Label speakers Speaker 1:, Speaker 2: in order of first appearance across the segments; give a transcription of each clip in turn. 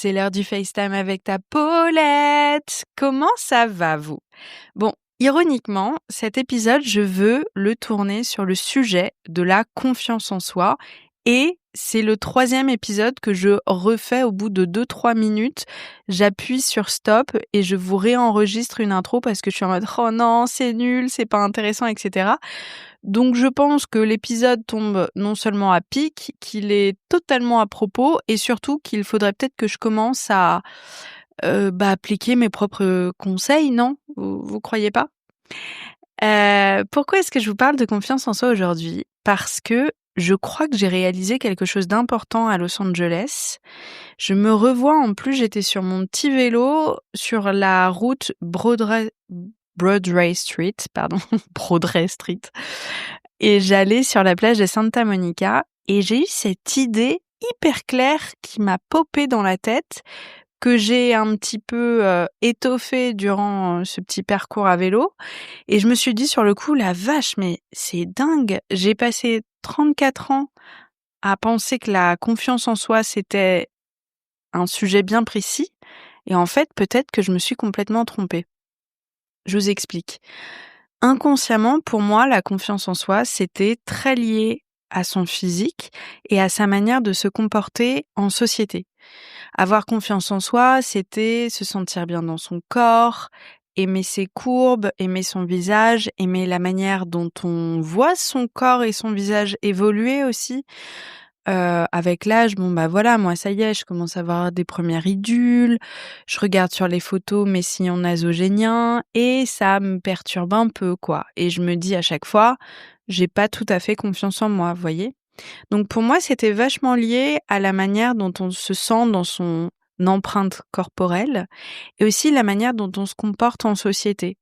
Speaker 1: C'est l'heure du FaceTime avec ta Paulette. Comment ça va, vous? Bon, ironiquement, cet épisode, je veux le tourner sur le sujet de la confiance en soi. Et c'est le 3e épisode que je refais au bout de 2-3 minutes. J'appuie sur stop et je vous réenregistre une intro parce que je suis en mode « Oh non, c'est nul, c'est pas intéressant, etc. » Donc je pense que l'épisode tombe non seulement à pic, qu'il est totalement à propos et surtout qu'il faudrait peut-être que je commence à appliquer mes propres conseils, non? Vous croyez pas? Pourquoi est-ce que je vous parle de confiance en soi aujourd'hui? Parce que je crois que j'ai réalisé quelque chose d'important à Los Angeles. Je me revois, en plus, j'étais sur mon petit vélo sur la route Broadway Street, pardon, Broadway Street. Et j'allais sur la plage de Santa Monica et j'ai eu cette idée hyper claire qui m'a popé dans la tête, que j'ai un petit peu étoffée durant ce petit parcours à vélo. Et je me suis dit sur le coup, la vache, mais c'est dingue. J'ai passé 34 ans à penser que la confiance en soi, c'était un sujet bien précis. Et en fait, peut-être que je me suis complètement trompée. Je vous explique. Inconsciemment, pour moi, la confiance en soi, c'était très lié à son physique et à sa manière de se comporter en société. Avoir confiance en soi, c'était se sentir bien dans son corps, aimer ses courbes, aimer son visage, aimer la manière dont on voit son corps et son visage évoluer aussi. Avec l'âge, voilà, moi ça y est, je commence à avoir des premières ridules, je regarde sur les photos mes sillons nasogéniens et ça me perturbe un peu, quoi. Et je me dis à chaque fois, j'ai pas tout à fait confiance en moi, vous voyez? Donc pour moi, c'était vachement lié à la manière dont on se sent dans son empreinte corporelle et aussi la manière dont on se comporte en société.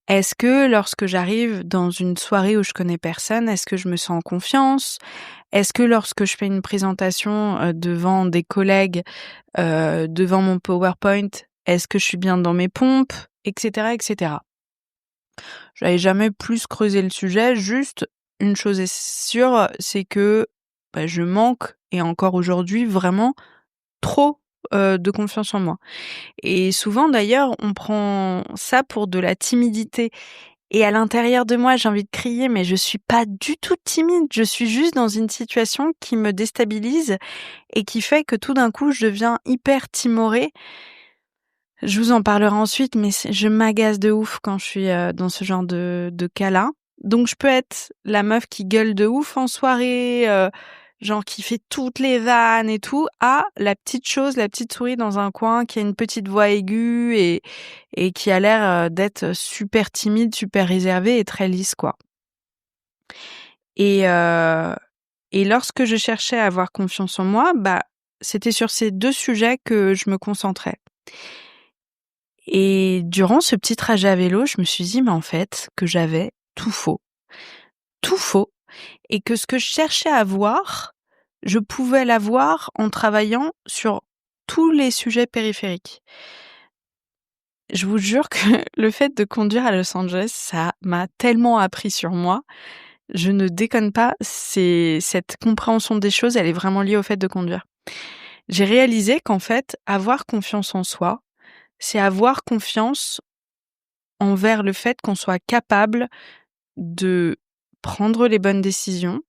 Speaker 1: Est-ce que lorsque j'arrive dans une soirée où je connais personne, est-ce que je me sens en confiance? Est-ce que lorsque je fais une présentation devant des collègues, devant mon PowerPoint, est-ce que je suis bien dans mes pompes? Etc., etc. J'avais jamais plus creusé le sujet, juste une chose est sûre, c'est que je manque, et encore aujourd'hui, vraiment trop de confiance en moi. Et souvent d'ailleurs, on prend ça pour de la timidité. Et à l'intérieur de moi, j'ai envie de crier, mais je suis pas du tout timide. Je suis juste dans une situation qui me déstabilise et qui fait que tout d'un coup, je deviens hyper timorée. Je vous en parlerai ensuite, mais je m'agace de ouf quand je suis dans ce genre de cas-là. Donc je peux être la meuf qui gueule de ouf en soirée, genre qui fait toutes les vannes et tout, à la petite chose, la petite souris dans un coin qui a une petite voix aiguë et qui a l'air d'être super timide, super réservée et très lisse, quoi. Et lorsque je cherchais à avoir confiance en moi, c'était sur ces 2 sujets que je me concentrais. Et durant ce petit trajet à vélo, je me suis dit, mais en fait, que j'avais tout faux, et que ce que je cherchais à voir, je pouvais l'avoir en travaillant sur tous les sujets périphériques. Je vous jure que le fait de conduire à Los Angeles, ça m'a tellement appris sur moi. Je ne déconne pas, cette compréhension des choses, elle est vraiment liée au fait de conduire. J'ai réalisé qu'en fait, avoir confiance en soi, c'est avoir confiance envers le fait qu'on soit capable de prendre les bonnes décisions,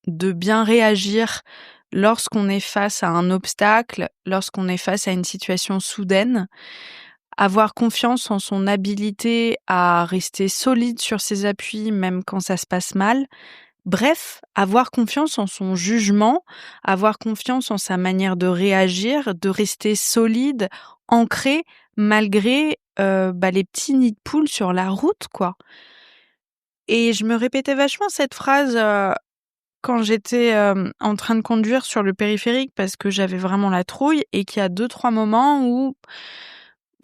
Speaker 1: de bien réagir lorsqu'on est face à un obstacle, lorsqu'on est face à une situation soudaine, avoir confiance en son habilité à rester solide sur ses appuis même quand ça se passe mal. Bref, avoir confiance en son jugement, avoir confiance en sa manière de réagir, de rester solide, ancré, malgré les petits nids de poules sur la route, quoi. Et je me répétais vachement cette phrase quand j'étais en train de conduire sur le périphérique parce que j'avais vraiment la trouille et qu'il y a 2-3 moments où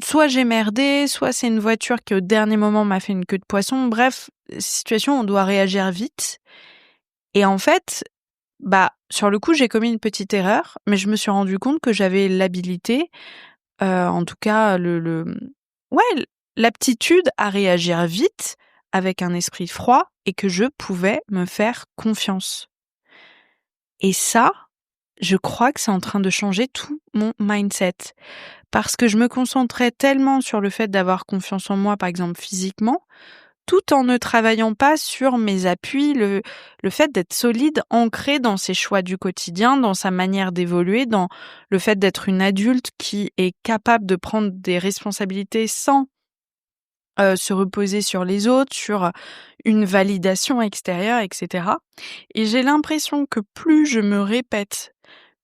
Speaker 1: soit j'ai merdé, soit c'est une voiture qui au dernier moment m'a fait une queue de poisson. Bref, situation où on doit réagir vite. Et en fait, sur le coup, j'ai commis une petite erreur, mais je me suis rendu compte que j'avais l'habilité, en tout cas l'aptitude à réagir vite avec un esprit froid et que je pouvais me faire confiance. Et ça, je crois que c'est en train de changer tout mon mindset. Parce que je me concentrais tellement sur le fait d'avoir confiance en moi, par exemple physiquement, tout en ne travaillant pas sur mes appuis, le fait d'être solide, ancré dans ses choix du quotidien, dans sa manière d'évoluer, dans le fait d'être une adulte qui est capable de prendre des responsabilités sans se reposer sur les autres, sur une validation extérieure, etc. Et j'ai l'impression que plus je me répète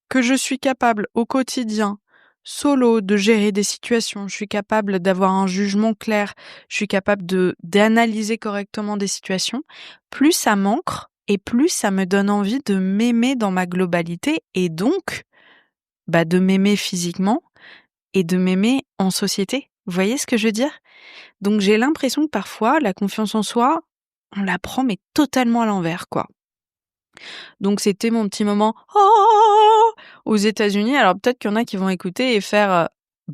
Speaker 1: que je suis capable au quotidien, solo, de gérer des situations, je suis capable d'avoir un jugement clair, je suis capable d'analyser correctement des situations, plus ça m'ancre et plus ça me donne envie de m'aimer dans ma globalité et donc de m'aimer physiquement et de m'aimer en société. Vous voyez ce que je veux dire? Donc j'ai l'impression que parfois la confiance en soi, on la prend mais totalement à l'envers, quoi. Donc c'était mon petit moment «Oh!» aux États-Unis. Alors peut-être qu'il y en a qui vont écouter et faire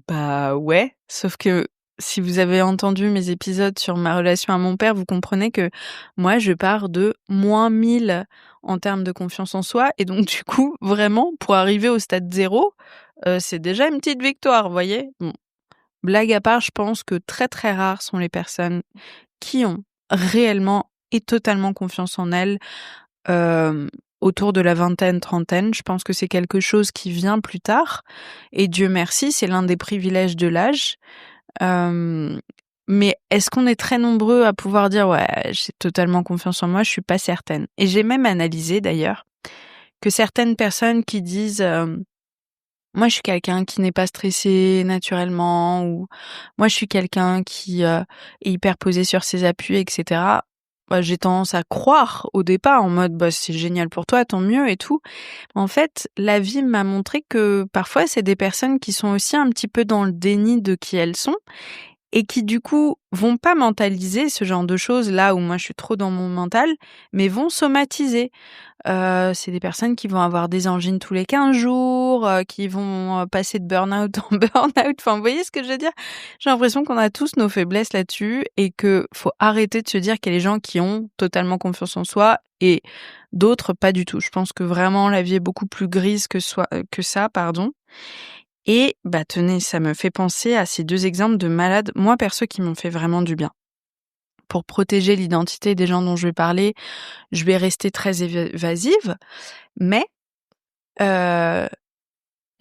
Speaker 1: «Bah ouais», sauf que si vous avez entendu mes épisodes sur ma relation à mon père, vous comprenez que moi je pars de -1000 en termes de confiance en soi et donc du coup, vraiment pour arriver au stade 0, c'est déjà une petite victoire, vous voyez? Bon, blague à part, je pense que très, très rares sont les personnes qui ont réellement et totalement confiance en elles, hem, autour de la vingtaine, trentaine. Je pense que c'est quelque chose qui vient plus tard et Dieu merci, c'est l'un des privilèges de l'âge. Hem, mais est-ce qu'on est très nombreux à pouvoir dire: «Ouais, j'ai totalement confiance en moi», je suis pas certaine et j'ai même analysé d'ailleurs que certaines personnes qui disent, moi, je suis quelqu'un qui n'est pas stressé naturellement ou moi, je suis quelqu'un qui, est hyper posé sur ses appuis et cetera. J'ai tendance à croire au départ en mode: «Bah, c'est génial pour toi, tant mieux et tout». En fait, la vie m'a montré que parfois, c'est des personnes qui sont aussi un petit peu dans le déni de qui elles sont et qui du coup vont pas mentaliser ce genre de choses là où moi je suis trop dans mon mental, mais vont somatiser. C'est des personnes qui vont avoir des angines tous les 15 jours, qui vont, passer de burn-out en burn-out. Enfin, vous voyez ce que je veux dire? J'ai l'impression qu'on a tous nos faiblesses là-dessus et que faut arrêter de se dire qu'il y a les gens qui ont totalement confiance en soi et d'autres pas du tout. Je pense que vraiment la vie est beaucoup plus grise que ça, pardon. Et tenez, ça me fait penser à ces 2 exemples de malades, moi perso, qui m'ont fait vraiment du bien. Pour protéger l'identité des gens dont je vais parler, je vais rester très évasive, mais heu,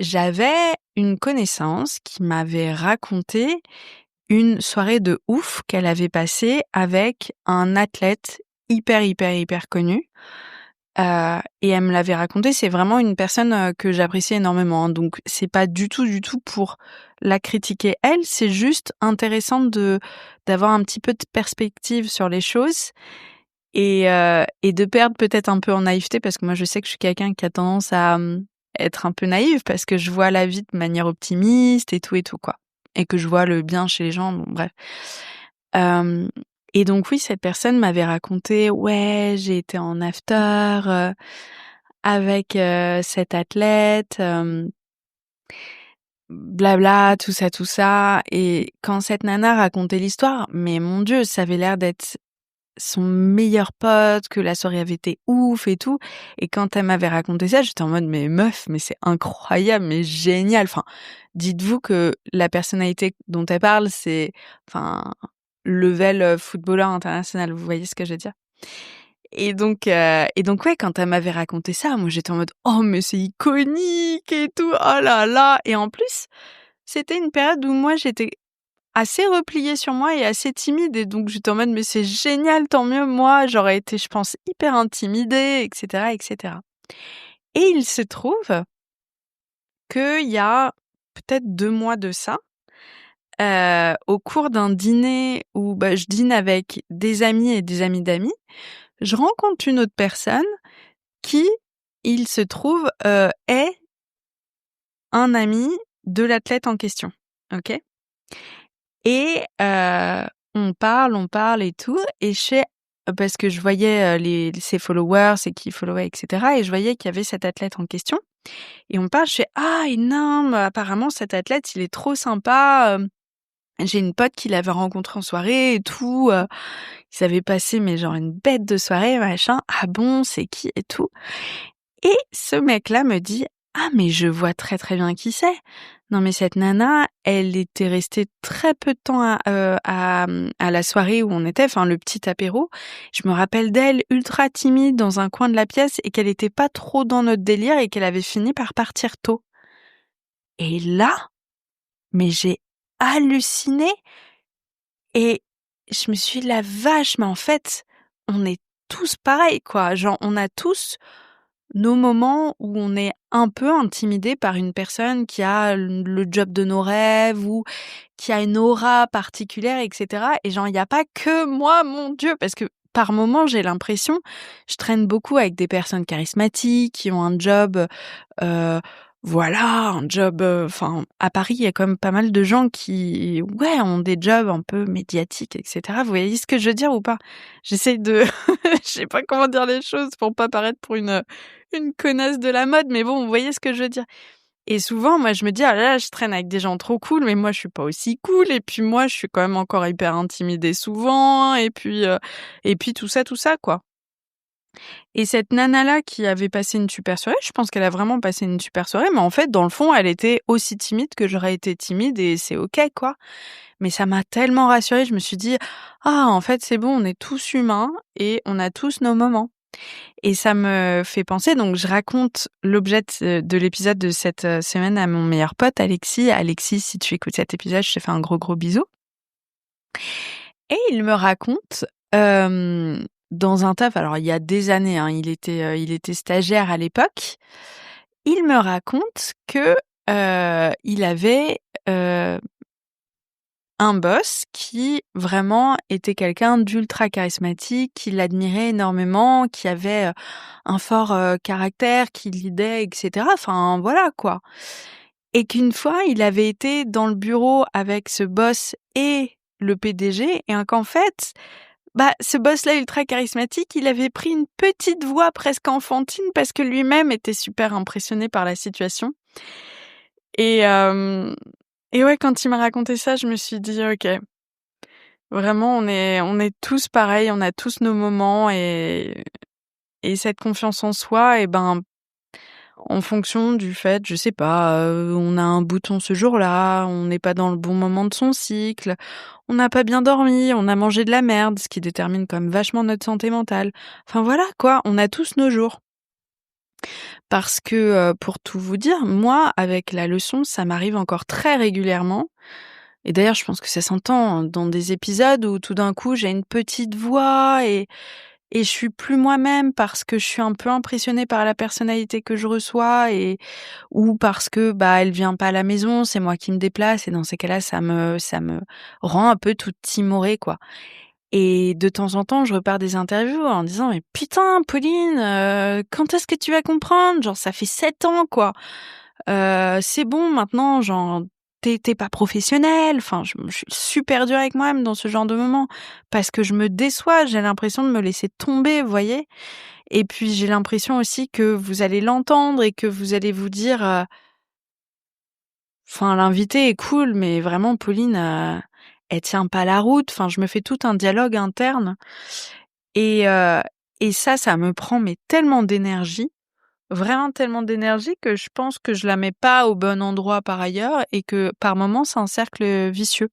Speaker 1: j'avais une connaissance qui m'avait raconté une soirée de ouf qu'elle avait passée avec un athlète hyper, hyper, hyper connu. Et elle me l'avait raconté, c'est vraiment une personne, que j'apprécie énormément, hein, donc c'est pas du tout pour la critiquer elle, c'est juste intéressant d'avoir un petit peu de perspective sur les choses et de perdre peut-être un peu en naïveté parce que moi je sais que je suis quelqu'un qui a tendance à, être un peu naïve parce que je vois la vie de manière optimiste et tout, quoi et que je vois le bien chez les gens, bon bref. Hem et donc oui, cette personne m'avait raconté: «Ouais, j'ai été en after, avec, cet athlète, blabla, tout ça» et quand cette nana racontait l'histoire, mais mon Dieu, ça avait l'air d'être son meilleur pote, que la soirée avait été ouf et tout et quand elle m'avait raconté ça, j'étais en mode: «Mais meuf, mais c'est incroyable, mais génial!» Enfin, dites-vous que la personnalité dont elle parle, c'est enfin level, footballeur international, vous voyez ce que je veux dire? Et donc ouais, quand elle m'avait raconté ça, moi j'étais en mode: «Oh mais c'est iconique et tout, oh là là!» et en plus, c'était une période où moi j'étais assez repliée sur moi et assez timide et donc j'étais en mode: «Mais c'est génial, tant mieux, moi j'aurais été, je pense, hyper intimidée» et cetera et cetera. Et il se trouve qu'il y a peut-être 2 mois de ça, au cours d'un dîner où, je dîne avec des amis et des amis d'amis, je rencontre une autre personne qui, il se trouve, est un ami de l'athlète en question, OK? Et on parle et tout et parce que je voyais, ses followers, c'est qui followait et cetera et je voyais qu'il y avait cet athlète en question et on parle, je fais: «Ah énorme, apparemment cet athlète il est trop sympa, j'ai une pote qui l'avait rencontré en soirée et tout, ils avaient passé mais genre une bête de soirée machin. Ah bon, c'est qui et tout?» Et ce mec-là me dit: «Ah mais je vois très, très bien qui c'est. Non mais cette nana, elle était restée très peu de temps à la soirée où on était, enfin le petit apéro. Je me rappelle d'elle ultra timide dans un coin de la pièce et qu'elle était pas trop dans notre délire et qu'elle avait fini par partir tôt». Et là, mais j'ai halluciné et je me suis dit: «La vache, mais en fait, on est tous pareils quoi». Genre on a tous nos moments où on est un peu intimidé par une personne qui a le job de nos rêves ou qui a une aura particulière et cetera et genre il y a pas que moi, mon Dieu, parce que par moments, j'ai l'impression je traîne beaucoup avec des personnes charismatiques qui ont un job, heu, voilà, un job, enfin, à Paris, il y a quand même pas mal de gens qui, ouais, ont des jobs un peu médiatiques et cetera. Vous voyez ce que je veux dire ou pas? J'essaie de je sais pas comment dire les choses pour pas paraître pour une connasse de la mode, mais bon, vous voyez ce que je veux dire? Et souvent, moi, je me dis: «Ah là là, je traîne avec des gens trop cool, mais moi, je suis pas aussi cool et puis moi, je suis quand même encore hyper intimidée souvent et puis tout ça, quoi». Et cette nana-là qui avait passé une super soirée, je pense qu'elle a vraiment passé une super soirée, mais en fait, dans le fond, elle était aussi timide que j'aurais été timide et c'est OK, quoi. Mais ça m'a tellement rassurée, je me suis dit: «Ah, en fait, c'est bon, on est tous humains et on a tous nos moments». Et ça me fait penser, donc je raconte l'objet de l'épisode de cette, semaine à mon meilleur pote Alexis. Alexis, si tu écoutes cet épisode, je te fais un gros, gros bisou. Et il me raconte, dans un taf, alors il y a des années, hein, il était stagiaire à l'époque. Il me raconte que, il avait, un boss qui vraiment était quelqu'un d'ultra charismatique, qu'il admirait énormément, qui avait, un fort, caractère, qui leadait et cetera. Enfin voilà quoi. Et qu'une fois, il avait été dans le bureau avec ce boss et le PDG et qu'en fait, bah, ce boss-là ultra charismatique, il avait pris une petite voix presque enfantine parce que lui-même était super impressionné par la situation. Et hem et ouais, quand il m'a raconté ça, je me suis dit: «OK, vraiment on est tous pareils, on a tous nos moments et cette confiance en soi et ben, en fonction du fait, je sais pas, on a un bouton ce jour-là, on n'est pas dans le bon moment de son cycle, on n'a pas bien dormi, on a mangé de la merde», ce qui détermine quand même vachement notre santé mentale. Enfin voilà quoi, on a tous nos jours. Parce que, pour tout vous dire, moi, avec la leçon, ça m'arrive encore très régulièrement et d'ailleurs, je pense que ça s'entend dans des épisodes où tout d'un coup, j'ai une petite voix et je suis plus moi-même parce que je suis un peu impressionnée par la personnalité que je reçois et ou parce que, bah, elle vient pas à la maison, c'est moi qui me déplace et dans ces cas-là, ça me rend un peu toute timorée, quoi. Et de temps en temps, je repars des interviews en disant: «Mais putain, Pauline, quand est-ce que tu vas comprendre? Genre, ça fait 7 ans, quoi. C'est bon maintenant, genre, tu pas professionnelle». Enfin, je suis super dure avec moi-même dans ce genre de moment parce que je me déçois, j'ai l'impression de me laisser tomber, vous voyez? Et puis, j'ai l'impression aussi que vous allez l'entendre et que vous allez vous dire, enfin, l'invité est cool, mais vraiment Pauline, elle tient pas la route. Enfin, je me fais tout un dialogue interne et heu et ça me prend mais tellement d'énergie, vraiment tellement d'énergie que je pense que je la mets pas au bon endroit par ailleurs et que par moments, c'est un cercle vicieux.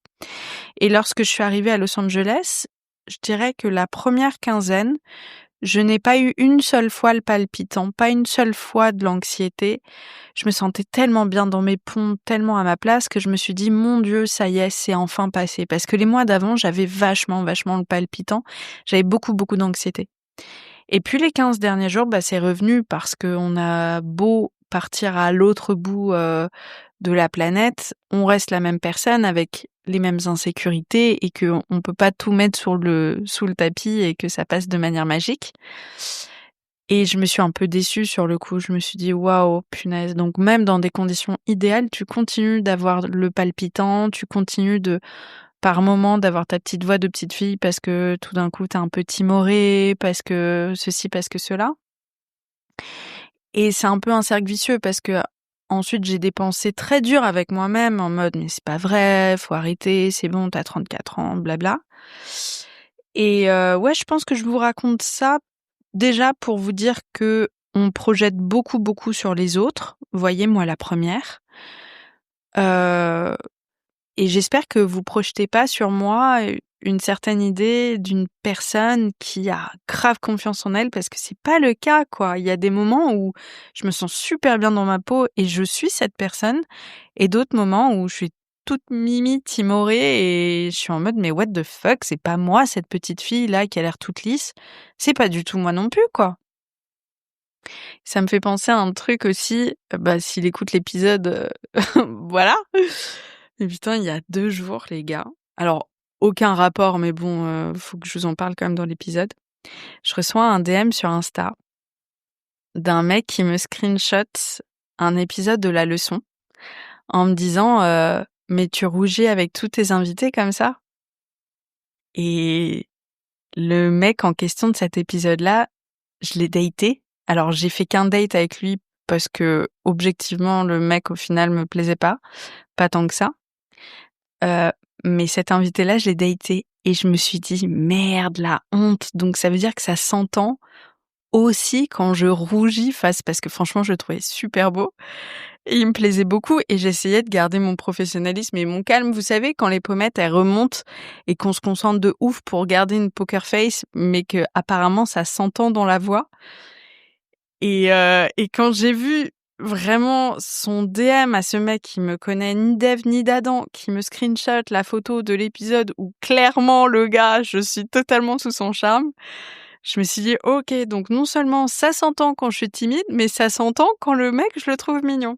Speaker 1: Et lorsque je suis arrivée à Los Angeles, je dirais que la première quinzaine, je n'ai pas eu une seule fois le palpitant, pas une seule fois de l'anxiété. Je me sentais tellement bien dans mes pompes, tellement à ma place que je me suis dit: «Mon Dieu, ça y est, c'est enfin passé». Parce que les mois d'avant, j'avais vachement, vachement le palpitant. J'avais beaucoup, beaucoup d'anxiété. Et puis les 15 derniers jours, bah, c'est revenu parce qu'on a beau partir à l'autre bout, de la planète, on reste la même personne avec les mêmes insécurités et qu'on peut pas tout mettre sous le tapis et que ça passe de manière magique. Et je me suis un peu déçue sur le coup. Je me suis dit: «Waouh, punaise». Donc même dans des conditions idéales, tu continues d'avoir le palpitant, tu continues de par moment d'avoir ta petite voix de petite fille parce que tout d'un coup, tu es un peu timorée, parce que ceci, parce que cela. Et c'est un peu un cercle vicieux parce que ensuite j'ai des pensées très dures avec moi-même en mode: «Mais c'est pas vrai, faut arrêter, c'est bon, tu as 34 ans, blabla». Et ouais, je pense que je vous raconte ça déjà pour vous dire que on projette beaucoup, beaucoup sur les autres. Voyez, moi la première. Et j'espère que vous projetez pas sur moi une certaine idée d'une personne qui a grave confiance en elle, parce que c'est pas le cas, quoi. Il y a des moments où je me sens super bien dans ma peau et je suis cette personne, et d'autres moments où je suis toute mimi, timorée, et je suis en mode mais what the fuck, c'est pas moi cette petite fille là qui a l'air toute lisse. C'est pas du tout moi non plus, quoi. Ça me fait penser à un truc aussi, s'il écoute l'épisode, voilà. Mais putain, il y a 2 jours, les gars. Alors, aucun rapport, mais bon, faut que je vous en parle quand même dans l'épisode. Je reçois un DM sur Insta d'un mec qui me screenshot un épisode de La Leçon en me disant mais tu rougis avec tous tes invités comme ça? Et le mec en question de cet épisode-là, je l'ai daté. Alors, j'ai fait qu'un date avec lui parce que, objectivement, le mec, au final, me plaisait pas tant que ça. Mais cet invité-là, je l'ai daté et je me suis dit: «Merde, la honte!» Donc ça veut dire que ça s'entend aussi quand je rougis parce que franchement, je le trouvais super beau et il me plaisait beaucoup, et j'essayais de garder mon professionnalisme et mon calme. Vous savez, quand les pommettes, elles remontent et qu'on se concentre de ouf pour garder une poker face, mais que apparemment ça s'entend dans la voix. Et quand j'ai vu vraiment son DM à ce mec qui me connaît ni d'Ève ni d'Adam, qui me screenshot la photo de l'épisode où clairement le gars, je suis totalement sous son charme, je me suis dit: «OK, donc non seulement ça s'entend quand je suis timide, mais ça s'entend quand le mec, je le trouve mignon».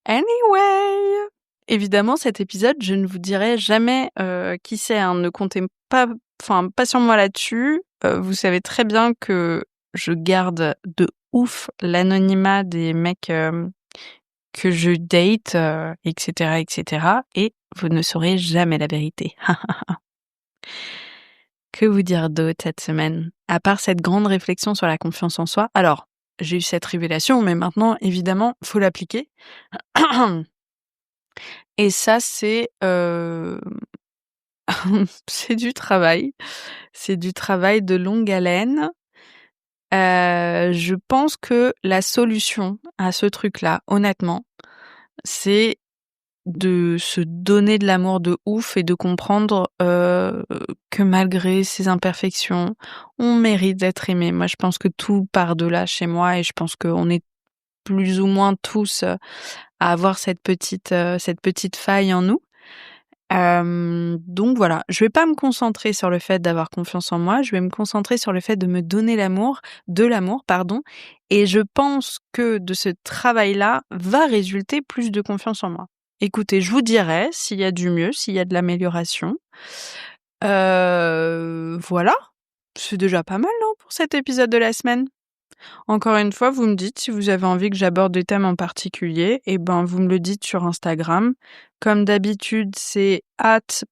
Speaker 1: Anyway, évidemment, cet épisode, je ne vous dirai jamais qui c'est, hein. Ne comptez pas sur moi là-dessus. Vous savez très bien que je garde de ouf l'anonymat des mecs que je date, et cetera, et cetera, et vous ne saurez jamais la vérité. Que vous dire d'autre cette semaine? À part cette grande réflexion sur la confiance en soi. Alors, j'ai eu cette révélation, mais maintenant, évidemment, faut l'appliquer. Et ça, c'est c'est du travail. C'est du travail de longue haleine. Je pense que la solution à ce truc-là, honnêtement, c'est de se donner de l'amour de ouf et de comprendre que malgré ses imperfections, on mérite d'être aimé. Moi, je pense que tout part de là chez moi, et je pense qu'on est plus ou moins tous à avoir cette petite faille en nous. Donc voilà, je vais pas me concentrer sur le fait d'avoir confiance en moi, je vais me concentrer sur le fait de me donner de l'amour, pardon, et je pense que de ce travail-là va résulter plus de confiance en moi. Écoutez, je vous dirai s'il y a du mieux, s'il y a de l'amélioration. Voilà, c'est déjà pas mal, non, pour cet épisode de la semaine? Encore une fois, vous me dites si vous avez envie que j'aborde des thèmes en particulier, et ben vous me le dites sur Instagram. Comme d'habitude, c'est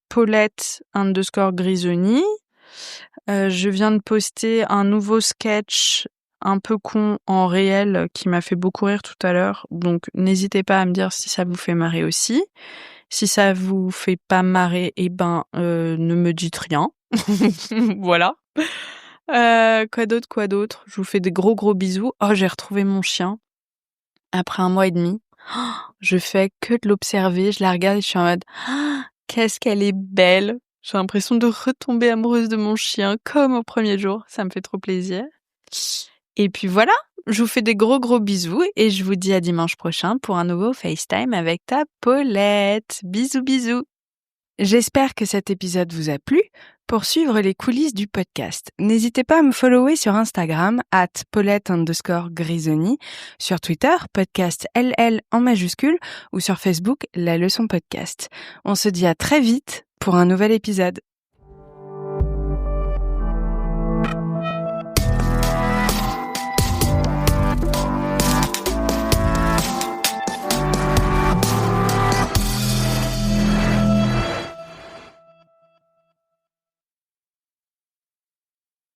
Speaker 1: @Paulette_Grisoni. Je viens de poster un nouveau sketch un peu con en réel qui m'a fait beaucoup rire tout à l'heure, donc n'hésitez pas à me dire si ça vous fait marrer aussi. Si ça vous fait pas marrer, ne me dites rien. Voilà. Quoi d'autre? Je vous fais des gros bisous. Oh, j'ai retrouvé mon chien après 1 mois et demi. Je fais que de l'observer, je la regarde et je suis en mode: «Qu'est-ce qu'elle est belle!» J'ai l'impression de retomber amoureuse de mon chien comme au premier jour, ça me fait trop plaisir. Et puis voilà, je vous fais des gros bisous et je vous dis à dimanche prochain pour un nouveau FaceTime avec ta Paulette. Bisous. J'espère que cet épisode vous a plu. Pour suivre les coulisses du podcast, n'hésitez pas à me follower sur Instagram @Paulette_Grisoni, sur Twitter, podcast LL en majuscule, ou sur Facebook, La Leçon Podcast. On se dit à très vite pour un nouvel épisode.